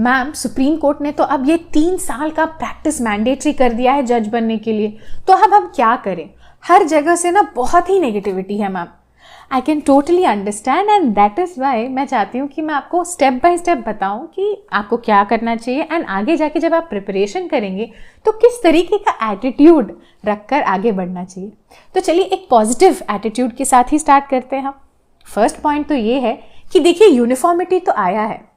Ma'am supreme court ने तो अब ये 3 साल का प्रैक्टिस मैंडेटरी कर दिया है जज बनने के लिए, तो अब हम क्या करें? हर जगह से ना बहुत ही नेगेटिविटी है ma'am. I can totally understand and that is why मैं चाहती हूँ कि मैं आपको स्टेप बाय स्टेप बताऊँ कि आपको क्या करना चाहिए एंड आगे जाके जब आप प्रिपरेशन करेंगे तो किस तरीके का एटीट्यूड रखकर आगे बढ़ना चाहिए। तो चलिए एक पॉजिटिव एटीट्यूड के साथ ही स्टार्ट करते हैं हम। फर्स्ट पॉइंट तो ये है कि देखिए यूनिफॉर्मिटी तो आया है।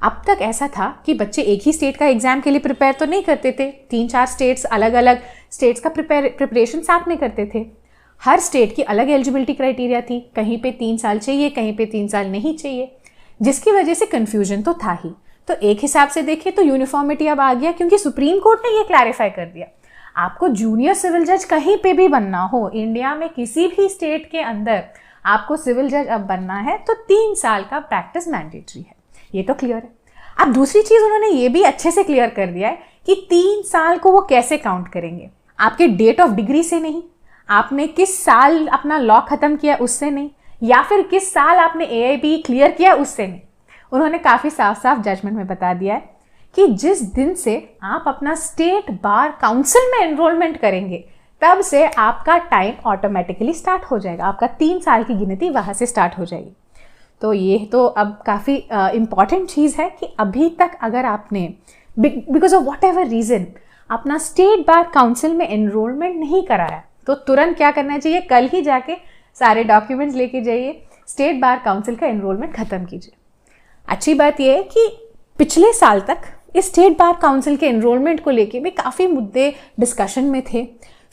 अब तक ऐसा था कि बच्चे एक ही स्टेट का एग्जाम के लिए प्रिपेयर तो नहीं करते थे, 3-4 स्टेट्स अलग अलग स्टेट्स का प्रिपरेशन साथ में करते थे। हर स्टेट की अलग एलिजिबिलिटी क्राइटेरिया थी, कहीं पे 3 साल चाहिए, कहीं पे 3 साल नहीं चाहिए, जिसकी वजह से कन्फ्यूजन तो था ही। तो एक हिसाब से देखें तो यूनिफॉर्मिटी अब आ गया, क्योंकि सुप्रीम कोर्ट ने ये क्लैरिफाई कर दिया आपको जूनियर सिविल जज कहीं पे भी बनना हो, इंडिया में किसी भी स्टेट के अंदर आपको सिविल जज अब बनना है तो 3 साल का प्रैक्टिस मैंडेटरी है। ये तो क्लियर है। अब दूसरी चीज उन्होंने ये भी अच्छे से क्लियर कर दिया है कि 3 साल को वो कैसे काउंट करेंगे। आपके डेट ऑफ डिग्री से नहीं, आपने किस साल अपना लॉ खत्म किया उससे नहीं, या फिर किस साल आपने AIB क्लियर किया उससे नहीं। उन्होंने काफी साफ साफ जजमेंट में बता दिया है कि जिस दिन से आप अपना स्टेट बार काउंसिल में एनरोलमेंट करेंगे तब से आपका टाइम ऑटोमेटिकली स्टार्ट हो जाएगा, आपका 3 साल की गिनती वहां से स्टार्ट हो जाएगी। तो ये तो अब काफ़ी इम्पॉर्टेंट चीज़ है कि अभी तक अगर आपने because of what ever reason अपना स्टेट बार काउंसिल में एनरोलमेंट नहीं कराया तो तुरंत क्या करना चाहिए, कल ही जाके सारे डॉक्यूमेंट्स लेके जाइए, स्टेट बार काउंसिल का एनरोलमेंट ख़त्म कीजिए। अच्छी बात यह है कि पिछले साल तक इस स्टेट बार काउंसिल के एनरोलमेंट को लेके भी काफ़ी मुद्दे डिस्कशन में थे।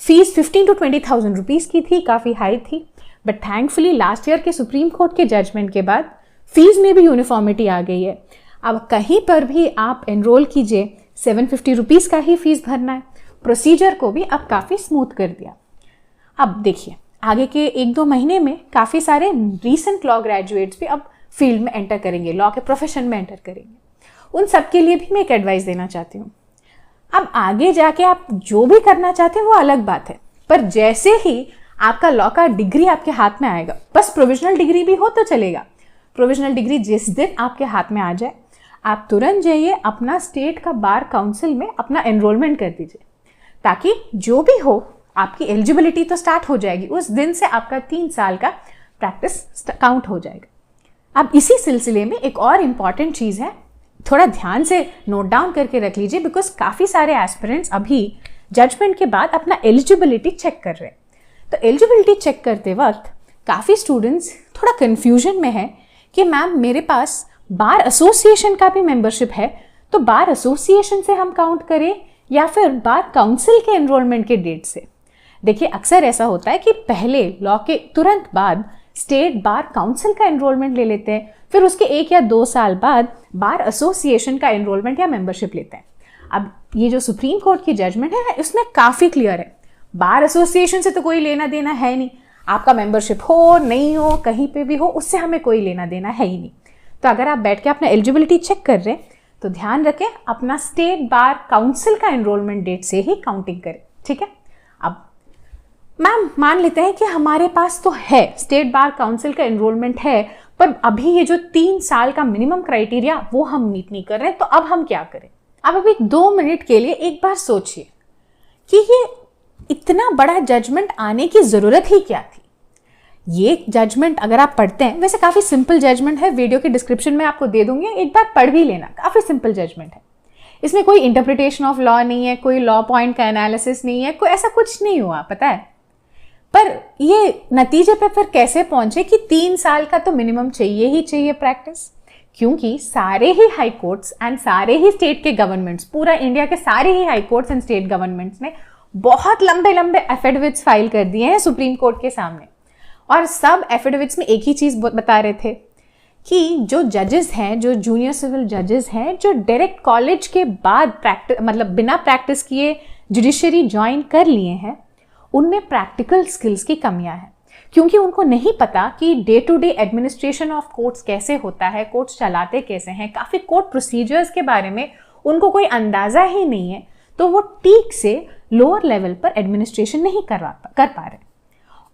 फीस 15,000 to 20,000 रुपीज़ की थी, काफ़ी हाई थी, बट थैंकफुली लास्ट ईयर के सुप्रीम कोर्ट के जजमेंट के बाद फीस में भी यूनिफॉर्मिटी आ गई है। अब कहीं पर भी आप एनरोल कीजिए 750 रुपीज़ का ही फीस भरना है। प्रोसीजर को भी अब काफ़ी स्मूथ कर दिया। अब देखिए आगे के 1-2 महीने में काफ़ी सारे रीसेंट लॉ ग्रेजुएट्स भी अब फील्ड में एंटर करेंगे, लॉ के प्रोफेशन में एंटर करेंगे। उन सब के लिए भी मैं एक एडवाइस देना चाहती हूँ। अब आगे जाके आप जो भी करना चाहते हैं वो अलग बात है, पर जैसे ही आपका लॉ का डिग्री आपके हाथ में आएगा, बस प्रोविजनल डिग्री भी हो तो चलेगा, प्रोविजनल डिग्री जिस दिन आपके हाथ में आ जाए आप तुरंत जाइए अपना स्टेट का बार काउंसिल में अपना एनरोलमेंट कर दीजिए, ताकि जो भी हो आपकी एलिजिबिलिटी तो स्टार्ट हो जाएगी, उस दिन से आपका 3 साल का प्रैक्टिस काउंट हो जाएगा। अब इसी सिलसिले में एक और इम्पॉर्टेंट चीज़ है, थोड़ा ध्यान से नोट डाउन करके रख लीजिए, बिकॉज काफ़ी सारे एस्पिरेंट्स अभी जजमेंट के बाद अपना एलिजिबिलिटी चेक कर रहे हैं। तो एलिजिबिलिटी चेक करते वक्त काफ़ी स्टूडेंट्स थोड़ा कन्फ्यूजन में है कि मैम मेरे पास बार एसोसिएशन का भी मेंबरशिप है, तो बार एसोसिएशन से हम काउंट करें या फिर बार काउंसिल के एनरोलमेंट के डेट से। देखिए अक्सर ऐसा होता है कि पहले लॉ के तुरंत बाद स्टेट बार काउंसिल का एनरोलमेंट ले लेते हैं, फिर उसके 1 या 2 साल बाद बार एसोसिएशन का एनरोलमेंट या मेंबरशिप लेते हैं। अब ये जो सुप्रीम कोर्ट की जजमेंट है उसमें काफ़ी क्लियर है, बार एसोसिएशन से तो कोई लेना देना है नहीं, आपका मेंबरशिप हो नहीं हो कहीं पे भी हो उससे हमें कोई लेना देना है ही नहीं। तो अगर आप बैठ के अपना एलिजिबिलिटी चेक कर रहे हैं तो ध्यान रखें अपना स्टेट बार काउंसिल का एनरोलमेंट डेट से ही काउंटिंग करें, ठीक है। अब मैम मान लेते हैं कि हमारे पास तो है स्टेट बार काउंसिल का एनरोलमेंट है, पर अभी ये जो 3 साल का मिनिमम क्राइटेरिया वो हम मीट नहीं कर रहे, तो अब हम क्या करें। अब अभी 2 मिनट के लिए एक बार सोचिए कि ये इतना बड़ा जजमेंट आने की जरूरत ही क्या थी। ये जजमेंट अगर आप पढ़ते हैं, वैसे काफी सिंपल जजमेंट है, वीडियो के डिस्क्रिप्शन में आपको दे दूंगी, एक बार पढ़ भी लेना, काफी सिंपल जजमेंट है। इसमें कोई इंटरप्रिटेशन ऑफ लॉ नहीं है, कोई लॉ पॉइंट का एनालिसिस नहीं है, कोई ऐसा कुछ नहीं हुआ, पता है। पर ये नतीजे पे फिर कैसे पहुंचे कि 3 साल का तो मिनिमम चाहिए ही चाहिए प्रैक्टिस, क्योंकि सारे ही हाई कोर्ट्स एंड सारे ही स्टेट के गवर्नमेंट्स, पूरा इंडिया के सारे ही high courts and state governments ने बहुत लंबे लंबे एफिडेविट्स फाइल कर दिए हैं सुप्रीम कोर्ट के सामने, और सब एफिडेविट्स में एक ही चीज बता रहे थे कि जो जजेस हैं, जो जूनियर सिविल जजेस हैं, जो डायरेक्ट कॉलेज के बाद प्रैक्टिस मतलब बिना प्रैक्टिस किए जुडिशरी ज्वाइन कर लिए हैं, उनमें प्रैक्टिकल स्किल्स की कमियां हैं, क्योंकि उनको नहीं पता कि day to day administration of courts कैसे होता है, कोर्ट्स चलाते कैसे हैं, काफ़ी कोर्ट प्रोसीजर्स के बारे में उनको कोई अंदाज़ा ही नहीं है, तो वो ठीक से लोअर लेवल पर एडमिनिस्ट्रेशन नहीं कर पा रहे।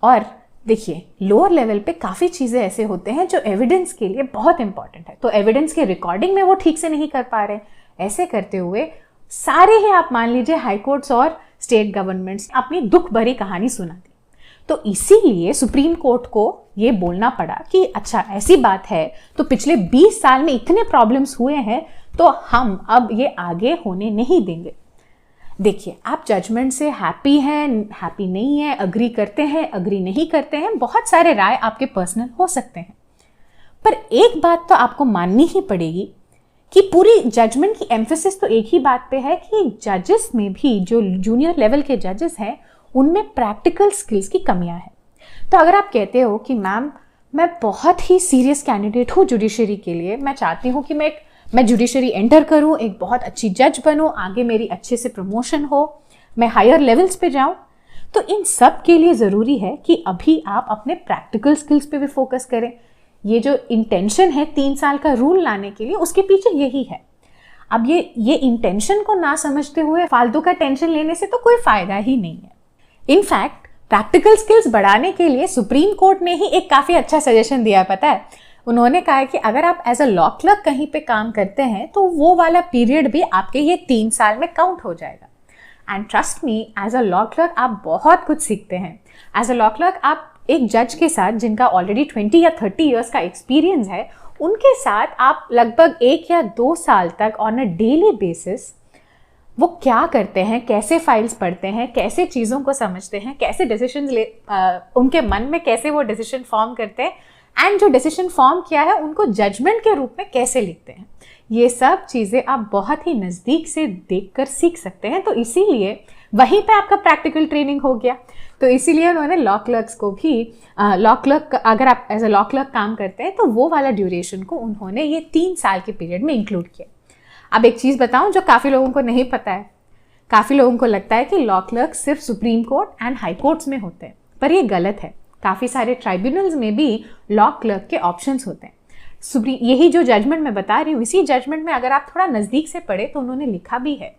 और देखिए, लोअर लेवल पे काफ़ी चीज़ें ऐसे होते हैं जो एविडेंस के लिए बहुत इंपॉर्टेंट है, तो एविडेंस के रिकॉर्डिंग में वो ठीक से नहीं कर पा रहे। ऐसे करते हुए सारे ही आप मान लीजिए हाई कोर्ट्स और स्टेट गवर्नमेंट्स अपनी दुख भरी कहानी सुना दी। तो इसीलिए सुप्रीम कोर्ट को ये बोलना पड़ा कि अच्छा ऐसी बात है तो पिछले 20 साल में इतने प्रॉब्लम्स हुए हैं, तो हम अब ये आगे होने नहीं देंगे। देखिए, आप जजमेंट से हैप्पी हैं, हैप्पी नहीं है, अग्री करते हैं, अग्री नहीं करते हैं, बहुत सारे राय आपके पर्सनल हो सकते हैं, पर एक बात तो आपको माननी ही पड़ेगी कि पूरी जजमेंट की एम्फेसिस तो एक ही बात पे है कि जजेस में भी, जो जूनियर लेवल के जजेस हैं, उनमें प्रैक्टिकल स्किल्स की कमियां हैं। तो अगर आप कहते हो कि मैम मैं बहुत ही सीरियस कैंडिडेट हूँ जुडिशरी के लिए, मैं चाहती हूँ कि मैं जुडिशरी एंटर करूँ, एक बहुत अच्छी जज बनूँ, आगे मेरी अच्छे से प्रमोशन हो, मैं हायर लेवल्स पे जाऊँ, तो इन सब के लिए ज़रूरी है कि अभी आप अपने प्रैक्टिकल स्किल्स पे भी फोकस करें। ये जो इंटेंशन है 3 साल का रूल लाने के लिए, उसके पीछे यही है। अब ये इंटेंशन को ना समझते हुए फालतू का टेंशन लेने से तो कोई फायदा ही नहीं है। इनफैक्ट प्रैक्टिकल स्किल्स बढ़ाने के लिए सुप्रीम कोर्ट ने ही एक काफ़ी अच्छा सजेशन दिया है, पता है। उन्होंने कहा है कि अगर आप एज अ लॉ क्लर्क कहीं पे काम करते हैं तो वो वाला पीरियड भी आपके ये 3 साल में काउंट हो जाएगा। And trust me, as a law clerk आप बहुत कुछ सीखते हैं। एज अ लॉ क्लर्क आप एक जज के साथ, जिनका ऑलरेडी 20 या 30 ईयर्स का एक्सपीरियंस है, उनके साथ आप लगभग 1 या 2 साल तक ऑन अ डेली बेसिस वो क्या करते हैं, कैसे फाइल्स पढ़ते हैं, कैसे चीज़ों को समझते हैं, कैसे डिसीजन उनके मन में कैसे वो डिसीजन फॉर्म करते हैं, एंड जो डिसीजन फॉर्म किया है उनको जजमेंट के रूप में कैसे लिखते हैं, ये सब चीज़ें आप बहुत ही नज़दीक से देखकर सीख सकते हैं। तो इसीलिए वहीं पे आपका प्रैक्टिकल ट्रेनिंग हो गया। तो इसीलिए उन्होंने लॉ क्लर्क्स को भी लॉ क्लर्क, अगर आप एज अ लॉ क्लर्क काम करते हैं तो वो वाला ड्यूरेशन को उन्होंने ये 3 साल के पीरियड में इंक्लूड किया। अब एक चीज़ बताऊं जो काफ़ी लोगों को नहीं पता है, काफ़ी लोगों को लगता है कि लॉ क्लर्क सिर्फ supreme court and high courts में होते हैं, पर ये गलत है। काफ़ी सारे ट्राइब्यूनल्स में भी लॉ क्लर्क के ऑप्शंस होते हैं। यही जो जजमेंट मैं बता रही हूँ, इसी जजमेंट में अगर आप थोड़ा नज़दीक से पढ़े तो उन्होंने लिखा भी है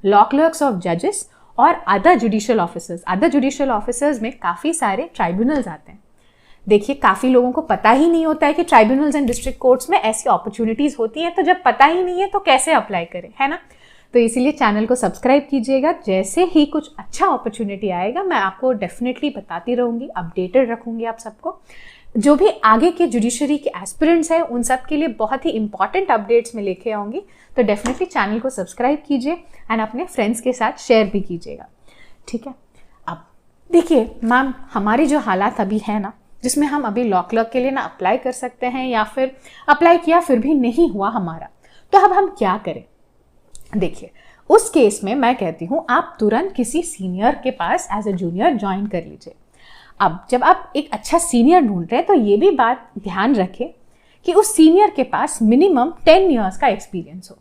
लॉ क्लर्क्स ऑफ जजेस और other judicial officers. Other judicial officers में काफ़ी सारे ट्राइब्यूनल्स आते हैं। देखिए, काफ़ी लोगों को पता ही नहीं होता है कि ट्राइब्यूनल्स एंड डिस्ट्रिक्ट कोर्ट्स में ऐसी अपॉर्चुनिटीज़ होती हैं, तो जब पता ही नहीं है तो कैसे अप्लाई करें, है ना। तो इसीलिए चैनल को सब्सक्राइब कीजिएगा। जैसे ही कुछ अच्छा अपॉर्चुनिटी आएगा मैं आपको डेफिनेटली बताती रहूँगी, अपडेटेड रखूँगी आप सबको। जो भी आगे के जुडिशरी के एस्पिरेंट्स हैं उन सब के लिए बहुत ही इंपॉर्टेंट अपडेट्स में लेके आऊँगी। तो डेफिनेटली चैनल को सब्सक्राइब कीजिए एंड अपने फ्रेंड्स के साथ शेयर भी कीजिएगा, ठीक है। अब देखिए मैम, हमारी जो हालात अभी है ना, जिसमें हम अभी लॉ क्लर्क के लिए ना अप्लाई कर सकते हैं या फिर अप्लाई किया फिर भी नहीं हुआ हमारा, तो अब हम क्या करें। देखिए, उस केस में मैं कहती हूँ आप तुरंत किसी सीनियर के पास एज अ जूनियर ज्वाइन कर लीजिए। अब जब आप एक अच्छा सीनियर ढूंढ रहे हैं तो ये भी बात ध्यान रखें कि उस सीनियर के पास मिनिमम 10 ईयर्स का एक्सपीरियंस हो।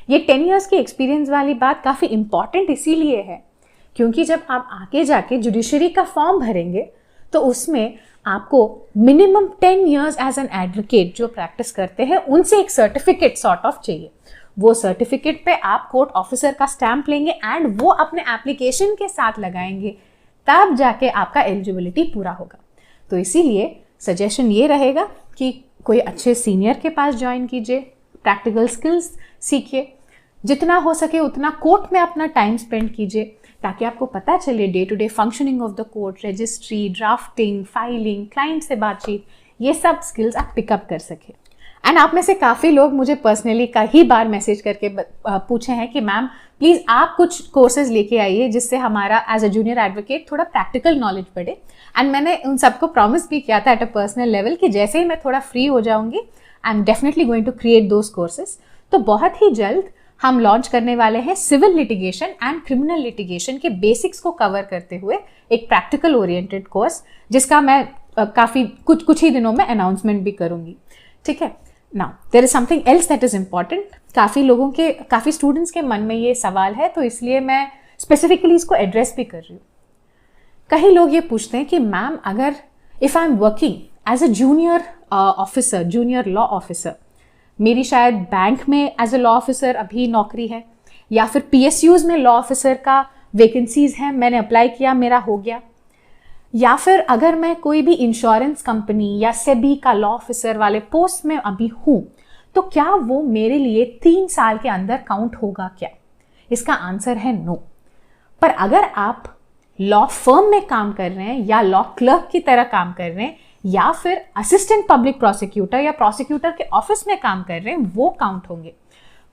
ये 10 ईयर्स की एक्सपीरियंस वाली बात काफ़ी इंपॉर्टेंट इसीलिए है क्योंकि जब आप आगे जाके जुडिशरी का फॉर्म भरेंगे तो उसमें आपको minimum 10 years as an advocate जो प्रैक्टिस करते हैं उनसे एक सर्टिफिकेट सॉर्ट ऑफ चाहिए। वो सर्टिफिकेट पे आप कोर्ट ऑफिसर का स्टैंप लेंगे एंड वो अपने एप्लीकेशन के साथ लगाएंगे, तब जाके आपका एलिजिबिलिटी पूरा होगा। तो इसीलिए सजेशन ये रहेगा कि कोई अच्छे सीनियर के पास ज्वाइन कीजिए, प्रैक्टिकल स्किल्स सीखिए, जितना हो सके उतना कोर्ट में अपना टाइम स्पेंड कीजिए ताकि आपको पता चले day to day functioning of the court, registry, drafting, filing, client से बातचीत, ये सब स्किल्स आप पिकअप कर सके। एंड आप में से काफ़ी लोग मुझे पर्सनली कई बार मैसेज करके पूछे हैं कि मैम प्लीज़ आप कुछ कोर्सेज लेके आइए जिससे हमारा एज अ जूनियर एडवोकेट थोड़ा प्रैक्टिकल नॉलेज बढ़े। एंड मैंने उन सबको प्रॉमिस भी किया था एट अ पर्सनल लेवल कि जैसे ही मैं थोड़ा फ्री हो जाऊंगी I am definitely going to create those courses. तो बहुत ही जल्द हम लॉन्च करने वाले हैं civil litigation and criminal litigation के बेसिक्स को कवर करते हुए एक प्रैक्टिकल ओरिएंटेड कोर्स, जिसका मैं काफ़ी कुछ ही दिनों में अनाउंसमेंट भी करूँगी, ठीक है। Now there is something else that is important. काफ़ी स्टूडेंट्स के मन में ये सवाल है, तो इसलिए मैं स्पेसिफिकली इसको एड्रेस भी कर रही हूँ। कई लोग ये पूछते हैं कि मैम अगर if I am working as a junior officer, junior law officer, मेरी शायद बैंक में एज अ लॉ ऑफिसर अभी नौकरी है या फिर PSUs में लॉ ऑफिसर का वैकेंसीज हैं, मैंने अप्लाई किया, मेरा हो गया, या फिर अगर मैं कोई भी इंश्योरेंस कंपनी या सेबी का लॉ ऑफिसर वाले पोस्ट में अभी हूं, तो क्या वो मेरे लिए 3 साल के अंदर काउंट होगा क्या? इसका आंसर है नो। पर अगर आप लॉ फर्म में काम कर रहे हैं या लॉ क्लर्क की तरह काम कर रहे हैं या फिर असिस्टेंट पब्लिक प्रोसिक्यूटर या प्रोसिक्यूटर के ऑफिस में काम कर रहे हैं, वो काउंट होंगे।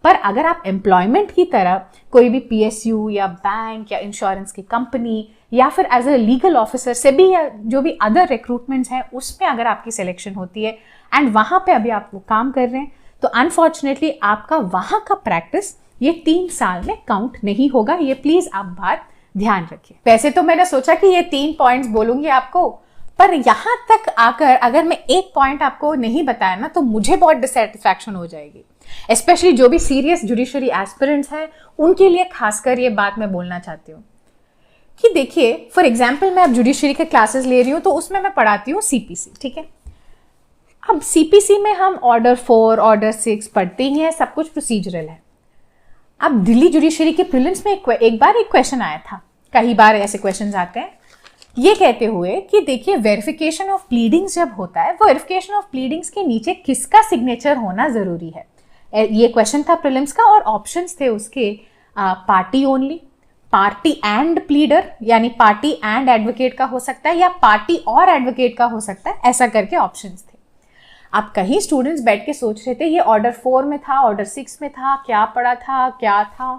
पर अगर आप एम्प्लॉयमेंट की तरह कोई भी पीएसयू या बैंक या इंश्योरेंस की कंपनी या फिर एज अ लीगल ऑफिसर से भी या जो भी अदर रिक्रूटमेंट्स हैं उसमें अगर आपकी सिलेक्शन होती है एंड वहां पे अभी आप वो काम कर रहे हैं, तो अनफॉर्चुनेटली आपका वहां का प्रैक्टिस ये 3 साल में काउंट नहीं होगा। ये प्लीज आप बात ध्यान रखिए। वैसे तो मैंने सोचा कि ये 3 पॉइंट्स बोलूंगी आपको, पर यहां तक आकर अगर मैं एक पॉइंट आपको नहीं बताया ना तो मुझे बहुत डिसैटिस्फैक्शन हो जाएगी। स्पेशली जो भी सीरियस जुडिशरी एस्पिरेंट्स हैं उनके लिए खासकर ये बात मैं बोलना चाहती हूँ कि देखिए, फॉर एग्जाम्पल मैं अब जुडिशरी के क्लासेस ले रही हूँ तो उसमें मैं पढ़ाती हूँ सीपीसी, ठीक है। अब सीपीसी में हम ऑर्डर 4, ऑर्डर 6 पढ़ते ही हैं, सब कुछ प्रोसीजरल है। अब दिल्ली जुडिशरी के प्रीलिम्स में एक बार एक क्वेश्चन आया था, कई बार ऐसे क्वेश्चन आते हैं, ये कहते हुए कि देखिए वेरिफिकेशन ऑफ प्लीडिंग्स जब होता है, वो वेरिफिकेशन ऑफ प्लीडिंग्स के नीचे किसका सिग्नेचर होना जरूरी है। ये क्वेश्चन था प्रीलिम्स का और ऑप्शंस थे उसके party only, party and pleader यानी पार्टी एंड एडवोकेट का हो सकता है या पार्टी और एडवोकेट का हो सकता है, ऐसा करके ऑप्शंस थे। अब कहीं स्टूडेंट्स बैठ के सोच रहे थे ये ऑर्डर 4 में था, ऑर्डर 6 में था, क्या पढ़ा था, क्या था।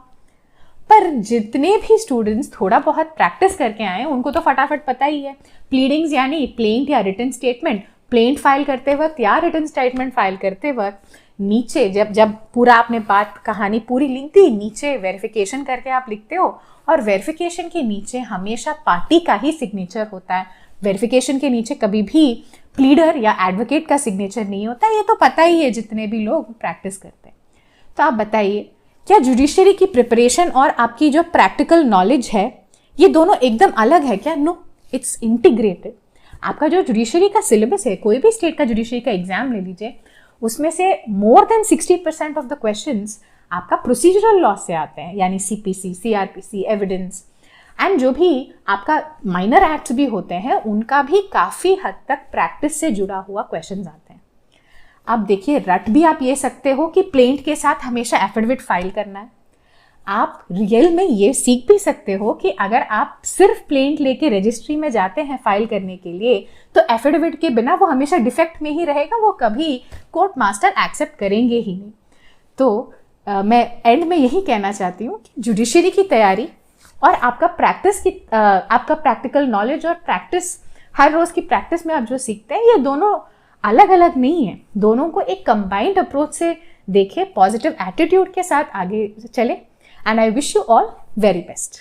पर जितने भी स्टूडेंट्स थोड़ा बहुत प्रैक्टिस करके आए उनको तो फटाफट पता ही है, प्लीडिंग्स यानी प्लेंट या रिटन स्टेटमेंट, प्लेंट फाइल करते वक्त या रिटन स्टेटमेंट फाइल करते वक्त नीचे जब पूरा आपने बात कहानी पूरी लिख दी, नीचे वेरिफिकेशन करके आप लिखते हो और वेरिफिकेशन के नीचे हमेशा पार्टी का ही सिग्नेचर होता है। वेरिफिकेशन के नीचे कभी भी प्लीडर या एडवोकेट का सिग्नेचर नहीं होता, ये तो पता ही है जितने भी लोग प्रैक्टिस करते हैं। तो आप बताइए, क्या जुडिशरी की प्रिपरेशन और आपकी जो प्रैक्टिकल नॉलेज है ये दोनों एकदम अलग है क्या? No, it's integrated. आपका जो जुडिशरी का सिलेबस है, कोई भी स्टेट का जुडिशरी का एग्जाम ले लीजिए, उसमें से more than 60% of the questions आपका प्रोसीजरल लॉ से आते हैं, यानी सीपीसी, सीआरपीसी, एविडेंस एंड जो भी आपका माइनर एक्ट्स भी होते हैं उनका भी काफ़ी हद तक प्रैक्टिस से जुड़ा हुआ क्वेश्चंस आते हैं। अब देखिए, रट भी आप ये सकते हो कि प्लेंट के साथ हमेशा एफिडेविट फाइल करना है। आप रियल में ये सीख भी सकते हो कि अगर आप सिर्फ प्लेंट लेके रजिस्ट्री में जाते हैं फाइल करने के लिए तो एफिडेविट के बिना वो हमेशा डिफेक्ट में ही रहेगा, वो कभी कोर्ट मास्टर एक्सेप्ट करेंगे ही नहीं। तो मैं एंड में यही कहना चाहती हूँ कि जुडिशरी की तैयारी और आपका आपका प्रैक्टिकल नॉलेज और प्रैक्टिस, हर रोज की प्रैक्टिस में आप जो सीखते हैं, ये दोनों अलग अलग नहीं है। दोनों को एक कंबाइंड अप्रोच से देखें, पॉजिटिव एटीट्यूड के साथ आगे चले and I wish you all very best.